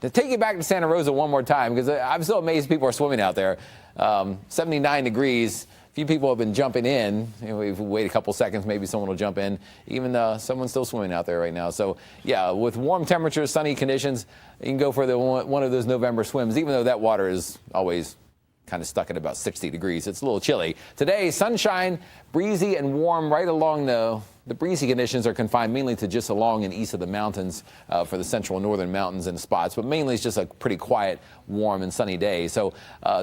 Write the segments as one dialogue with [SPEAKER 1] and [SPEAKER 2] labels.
[SPEAKER 1] To take you back to Santa Rosa one more time, because I'm so amazed people are swimming out there. 79 degrees. A few people have been jumping in. We've waited a couple seconds, maybe someone will jump in. Even someone's still swimming out there right now. So, yeah, with warm temperatures, sunny conditions, you can go for one of those November swims, even though that water is always kind of stuck at about 60 degrees. It's a little chilly. Today, sunshine, breezy and warm right along the breezy conditions are confined mainly to just along and east of the mountains for the central and northern mountains and spots, but mainly it's just a pretty quiet, warm and sunny day. So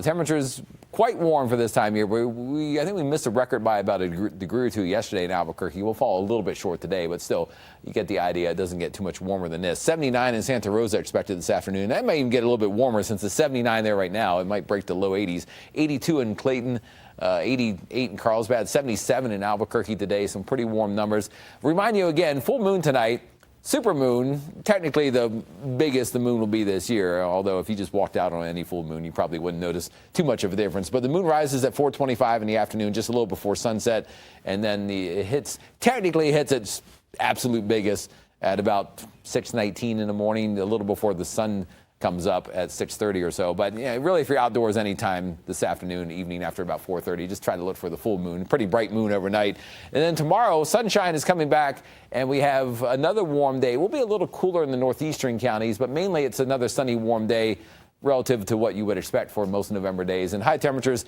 [SPEAKER 1] temperatures quite warm for this time of year. I think we missed a record by about a degree or two yesterday in Albuquerque. We'll fall a little bit short today, but still, you get the idea. It doesn't get too much warmer than this. 79 in Santa Rosa expected this afternoon. That might even get a little bit warmer since it's 79 there right now. It might break the low 80s. 82 in Clayton. 88 in Carlsbad, 77 in Albuquerque today. Some pretty warm numbers. Remind you again, full moon tonight. Super moon, technically the biggest the moon will be this year, although if you just walked out on any full moon, you probably wouldn't notice too much of a difference. But the moon rises at 4:25 in the afternoon, just a little before sunset, and then it technically hits its absolute biggest at about 6:19 in the morning, a little before the sun comes up at 6:30 or so. But yeah, really, if you're outdoors anytime this afternoon, evening after about 4:30, just try to look for the full moon. Pretty bright moon overnight. And then tomorrow, sunshine is coming back, and we have another warm day. We'll be a little cooler in the northeastern counties, but mainly it's another sunny, warm day relative to what you would expect for most November days. And high temperatures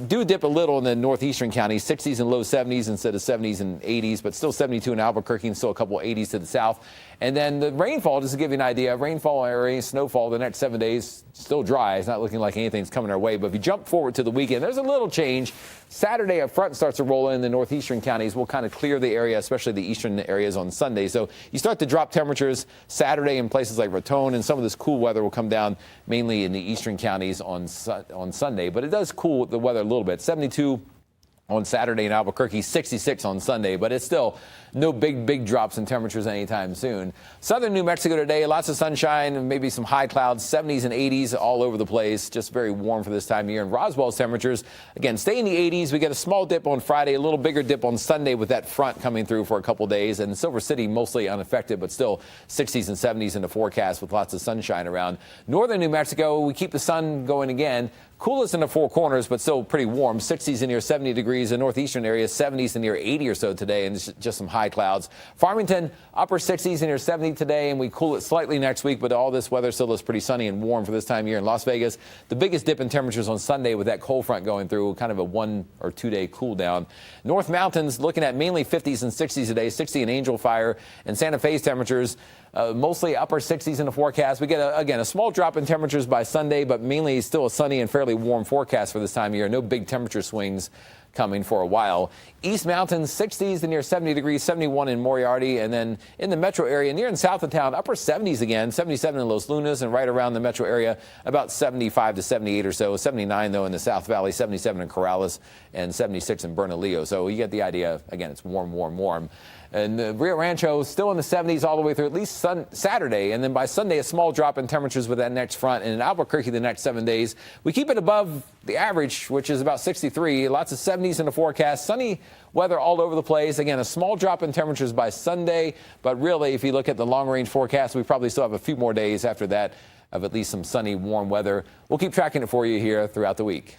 [SPEAKER 1] do dip a little in the northeastern counties, 60s and low 70s instead of 70s and 80s, but still 72 in Albuquerque and still a couple 80s to the south. And then the rainfall, just to give you an idea, rainfall area, snowfall the next 7 days, still dry. It's not looking like anything's coming our way. But if you jump forward to the weekend, there's a little change. Saturday, a front starts to roll in the northeastern counties. We'll kind of clear the area, especially the eastern areas on Sunday. So you start to drop temperatures Saturday in places like Raton, and some of this cool weather will come down mainly in the eastern counties on Sunday. But it does cool the weather a little bit. 72 on Saturday in Albuquerque, 66 on Sunday, but it's still no big drops in temperatures anytime soon. Southern New Mexico today, lots of sunshine and maybe some high clouds, 70s and 80s all over the place, just very warm for this time of year. And Roswell's temperatures, again, stay in the 80s. We get a small dip on Friday, a little bigger dip on Sunday with that front coming through for a couple days. And Silver City mostly unaffected, but still 60s and 70s in the forecast with lots of sunshine around. Northern New Mexico, we keep the sun going again. Coolest in the Four Corners, but still pretty warm. 60s and near 70 degrees. The northeastern area, 70s and near 80 or so today, and just some high clouds. Farmington, upper 60s and near 70 today, and we cool it slightly next week, but all this weather still looks pretty sunny and warm for this time of year. In Las Vegas, the biggest dip in temperatures on Sunday with that cold front going through, kind of a 1 or 2 day cool down. North Mountains looking at mainly 50s and 60s today, 60 in Angel Fire, and Santa Fe's temperatures mostly upper 60s in the forecast. We get, again, a small drop in temperatures by Sunday, but mainly still a sunny and fairly warm forecast for this time of year. No big temperature swings coming for a while. East Mountains, 60s and near 70 degrees, 71 in Moriarty. And then in the metro area, near and south of town, upper 70s again, 77 in Los Lunas, and right around the metro area, about 75 to 78 or so. 79, though, in the South Valley, 77 in Corrales, and 76 in Bernalillo. So you get the idea. Again, it's warm, warm, warm. And Rio Rancho still in the 70s all the way through at least Saturday. And then by Sunday, a small drop in temperatures with that next front. And in Albuquerque, the next 7 days, we keep it above the average, which is about 63. Lots of 70s in the forecast. Sunny weather all over the place. Again, a small drop in temperatures by Sunday. But really, if you look at the long-range forecast, we probably still have a few more days after that of at least some sunny, warm weather. We'll keep tracking it for you here throughout the week.